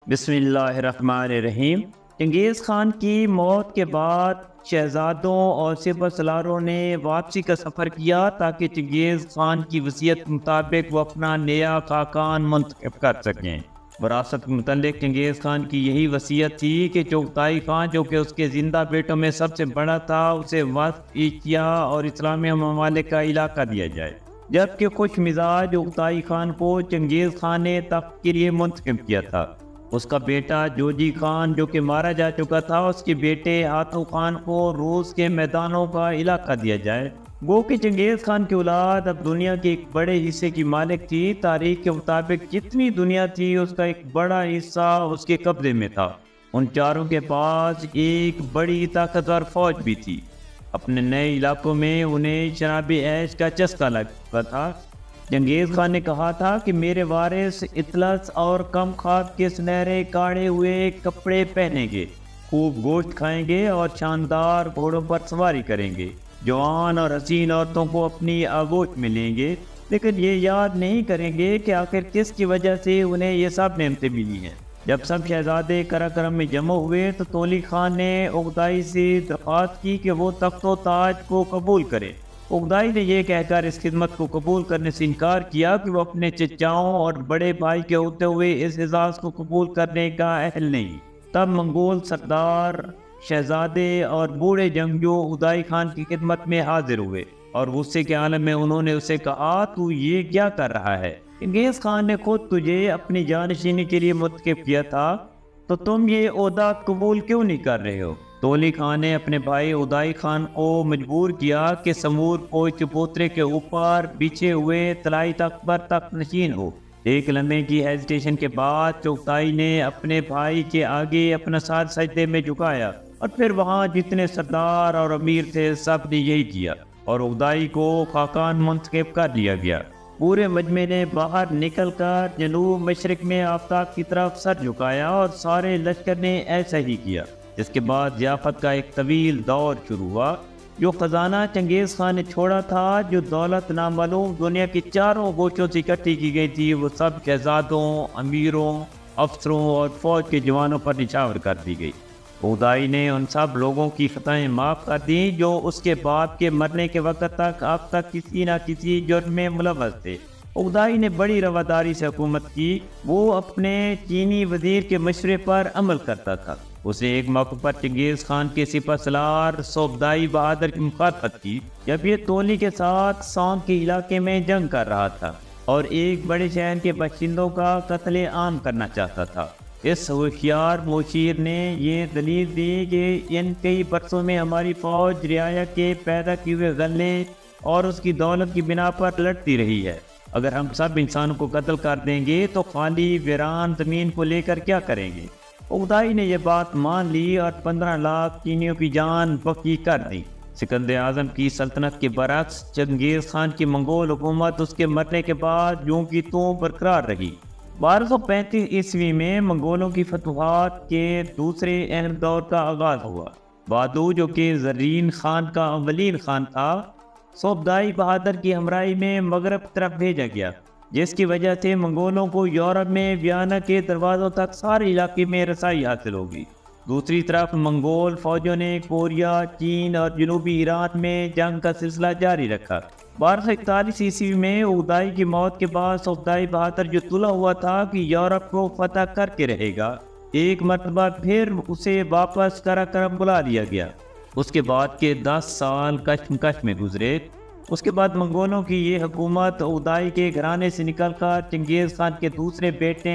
بسم اللہ الرحمن الرحیم۔ چنگیز خان کی موت کے بعد شہزادوں اور سپہ سالاروں نے واپسی کا سفر کیا تاکہ چنگیز خان کی وصیت کے مطابق وہ اپنا نیا خاقان منتخب کر سکیں۔ وراثت کے متعلق چنگیز خان کی یہی وصیت تھی کہ چغتائی خان جو کہ اس کے زندہ بیٹوں میں سب سے بڑا تھا اسے وسط ایشیا اور اسلامی ممالک کا علاقہ دیا جائے، جبکہ خوش مزاج چغتائی خان کو چنگیز خان نے تخت کے لیے منتخب کیا تھا۔ اس کا بیٹا جوجی خان جو کہ مارا جا چکا تھا، اس کے بیٹے ہاتھو خان کو روس کے میدانوں کا علاقہ دیا جائے۔ گو کہ چنگیز خان کی اولاد اب دنیا کے ایک بڑے حصے کی مالک تھی۔ تاریخ کے مطابق جتنی دنیا تھی اس کا ایک بڑا حصہ اس کے قبضے میں تھا۔ ان چاروں کے پاس ایک بڑی طاقتور فوج بھی تھی۔ اپنے نئے علاقوں میں انہیں شراب عیش کا چسکا لگا تھا۔ چنگیز خان نے کہا تھا کہ میرے وارث اطلس اور کم خاک کے سنہرے کاڑے ہوئے کپڑے پہنیں گے، خوب گوشت کھائیں گے اور شاندار گھوڑوں پر سواری کریں گے، جوان اور حسین عورتوں کو اپنی آغوش میں لیں گے، لیکن یہ یاد نہیں کریں گے کہ آخر کس کی وجہ سے انہیں یہ سب نعمتیں ملی ہیں۔ جب سب شہزادے قراقرم میں جمع ہوئے تو تولی خان نے چغتائی سے درخواست کی کہ وہ تخت و تاج کو قبول کرے۔ چغتائی نے یہ کہہ کر اس خدمت کو قبول کرنے سے انکار کیا کہ وہ اپنے چچاؤں اور بڑے بھائی کے ہوتے ہوئے اس اعزاز کو قبول کرنے کا اہل نہیں۔ تب منگول سردار، شہزادے اور بوڑھے جنگجو چغتائی خان کی خدمت میں حاضر ہوئے اور غصے کے عالم میں انہوں نے اسے کہا، تو یہ کیا کر رہا ہے؟ چنگیز خان نے خود تجھے اپنی جانشینی کے لیے منتخب کیا تھا، تو تم یہ عہدہ قبول کیوں نہیں کر رہے ہو؟ تولی خان نے اپنے بھائی چغتائی خان کو مجبور کیا کہ سمور فوج چبوترے کے اوپر بچھے ہوئے طلائی تخت پر تخت نشین ہو۔ ایک لمحے کی ہیزیٹیشن کے بعد چغتائی نے اپنے بھائی کے آگے اپنا سر سجدے میں جھکایا اور پھر وہاں جتنے سردار اور امیر تھے سب نے یہی کیا اور چغتائی کو خاقان منتخب کر دیا گیا۔ پورے مجمع نے باہر نکل کر جنوب مشرق میں آفتاب کی طرف سر جھکایا اور سارے لشکر نے ایسا ہی کیا۔ اس کے بعد ضیافت کا ایک طویل دور شروع ہوا۔ جو خزانہ چنگیز خان نے چھوڑا تھا، جو دولت نامعلوم دنیا کی چاروں گوشوں سے اکٹھی کی گئی تھی، وہ سب شہزادوں، امیروں، افسروں اور فوج کے جوانوں پر نچھاور کر دی گئی۔ چغتائی نے ان سب لوگوں کی خطائیں معاف کر دیں جو اس کے باپ کے مرنے کے وقت تک اب تک کسی نہ کسی جرم میں ملوث تھے۔ چغتائی نے بڑی رواداری سے حکومت کی۔ وہ اپنے چینی وزیر کے مشورے پر عمل کرتا تھا۔ اسے ایک موقع پر چنگیز خان کے سپہ سالار سوبدائی بہادر کی مخالفت کی جب یہ تولی کے ساتھ سانگ کے علاقے میں جنگ کر رہا تھا اور ایک بڑے شہر کے باشندوں کا قتل عام کرنا چاہتا تھا۔ اس ہوشیار مشیر نے یہ دلیل دی کہ ان کئی برسوں میں ہماری فوج رعایا کے پیدا کیے ہوئے غلے اور اس کی دولت کی بنا پر لڑتی رہی ہے۔ اگر ہم سب انسانوں کو قتل کر دیں گے تو خالی ویران زمین کو لے کر کیا کریں گے؟ چغتائی نے یہ بات مان لی اور 15 لاکھ چینیوں کی جان بخشی کر دی۔ سکندر اعظم کی سلطنت کے برعکس چنگیز خان کی منگول حکومت اس کے مرنے کے بعد یوں کی توں برقرار رہی۔ 1235 عیسوی میں منگولوں کی فتوحات کے دوسرے اہم دور کا آغاز ہوا۔ بادو جو کہ زرین خان کا اولین خان تھا، سوبدائی بہادر کی ہمراہی میں مغرب طرف بھیجا گیا، جس کی وجہ سے منگولوں کو یورپ میں ویانا کے دروازوں تک سارے علاقے میں رسائی حاصل ہوگی۔ دوسری طرف منگول فوجوں نے کوریا، چین اور جنوبی ایران میں جنگ کا سلسلہ جاری رکھا۔ 1241 عیسوی میں چغتائی کی موت کے بعد سوبدائی بہادر جو تلا ہوا تھا کہ یورپ کو فتح کر کے رہے گا، ایک مرتبہ پھر اسے واپس قراقرم بلا لیا گیا۔ اس کے بعد کے 10 سال کشمکش میں گزرے۔ اس کے بعد منگولوں کی یہ حکومت چغتائی کے گھرانے سے نکل کر چنگیز خان کے دوسرے بیٹے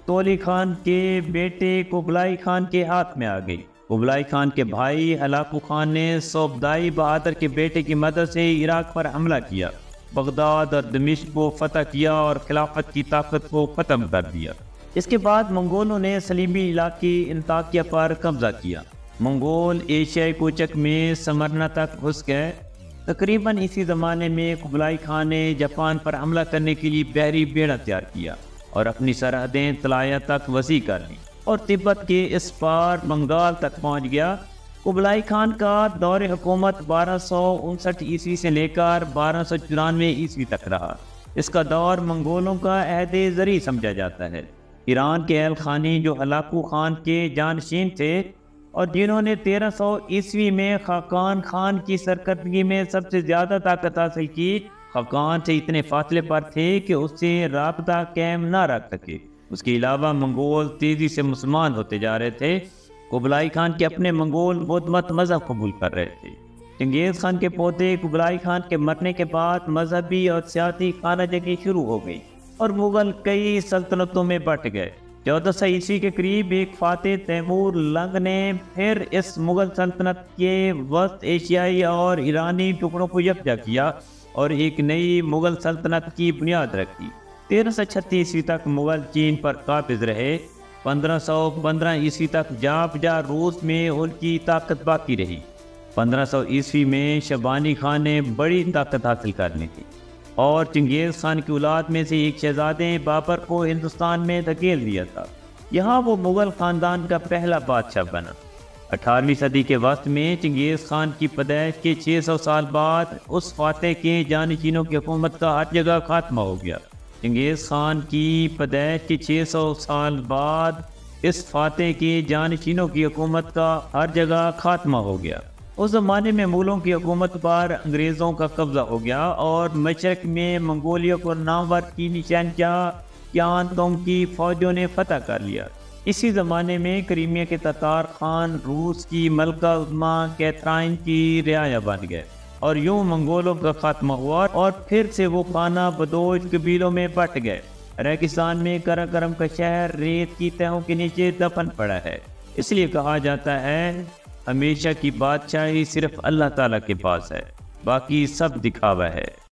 تولی خان کے بیٹے کبلائی خان کے ہاتھ میں آ گئی۔ کبلائی خان کے بھائی ہلاکو خان نے سوبدائی بہادر کے بیٹے کی مدد سے عراق پر حملہ کیا، بغداد اور دمشق کو فتح کیا اور خلافت کی طاقت کو ختم کر دیا۔ اس کے بعد منگولوں نے سلیمی علاقے انطاکیہ پر قبضہ کیا۔ منگول ایشیائی کوچک میں سمرنا تک گھس گئے۔ تقریباً اسی زمانے میں کبلائی خان نے جاپان پر حملہ کرنے کے لیے بحری بیڑا تیار کیا اور اپنی سرحدیں طلایا تک وسیع کر لیں اور تبت کے اس پار بنگال تک پہنچ گیا۔ کبلائی خان کا دور حکومت 1259 عیسوی سے لے کر 1294 عیسوی تک رہا۔ اس کا دور منگولوں کا عہد زرعی سمجھا جاتا ہے۔ ایران کے اہل خانی جو ہلاکو خان کے جانشین تھے اور جنہوں نے 1300 میں خاقان خان کی سرکردگی میں سب سے زیادہ طاقت حاصل کی، خاقان سے اتنے فاصلے پر تھے کہ اس سے رابطہ قائم نہ رکھ سکے۔ اس کے علاوہ منگول تیزی سے مسلمان ہوتے جا رہے تھے۔ قبلائی خان کے اپنے منگول بدھ مت مذہب قبول کر رہے تھے۔ چنگیز خان کے پوتے قبلائی خان کے مرنے کے بعد مذہبی اور سیاسی خانہ جنگی شروع ہو گئی اور مغل کئی سلطنتوں میں بٹ گئے۔ 1400 کے قریب ایک فاتح تیمور لنگ نے پھر اس مغل سلطنت کے وسط ایشیائی اور ایرانی ٹکڑوں کو یکجا کیا اور ایک نئی مغل سلطنت کی بنیاد رکھی۔ 1336 تک مغل چین پر قابض رہے۔ 1515 تک جا روس میں ان کی طاقت باقی رہی۔ 1500 میں شبانی خان نے بڑی طاقت حاصل کر لی تھی اور چنگیز خان کی اولاد میں سے ایک شہزادے بابر کو ہندوستان میں دھکیل دیا تھا۔ یہاں وہ مغل خاندان کا پہلا بادشاہ بنا۔ 18ویں صدی کے وسط میں چنگیز خان کی پیدائش کے 600 سال بعد اس فاتح کے جانشینوں کی حکومت کا ہر جگہ خاتمہ ہو گیا۔ چنگیز خان کی پیدائش کے 600 سال بعد اس فاتح کے جانشینوں کی حکومت کا ہر جگہ خاتمہ ہو گیا۔ اس زمانے میں مغلوں کی حکومت پر انگریزوں کا قبضہ ہو گیا اور مشرق میں منگولیوں کو نامور چینی شہنشاہ کیان تونگ کی فوجوں نے فتح کر لیا۔ اسی زمانے میں کریمیا کے تتار خان روس کی ملکہ عظمیٰ کیتھرائن کی رعایا بن گئے اور یوں منگولوں کا خاتمہ ہوا اور پھر سے وہ خانہ بدوش قبیلوں میں بٹ گئے۔ ریگستان میں قراقرم کا شہر ریت کی تہوں کے نیچے دفن پڑا ہے۔ اس لیے کہا جاتا ہے ہمیشہ کی بادشاہی صرف اللہ تعالیٰ کے پاس ہے، باقی سب دکھاوا ہے۔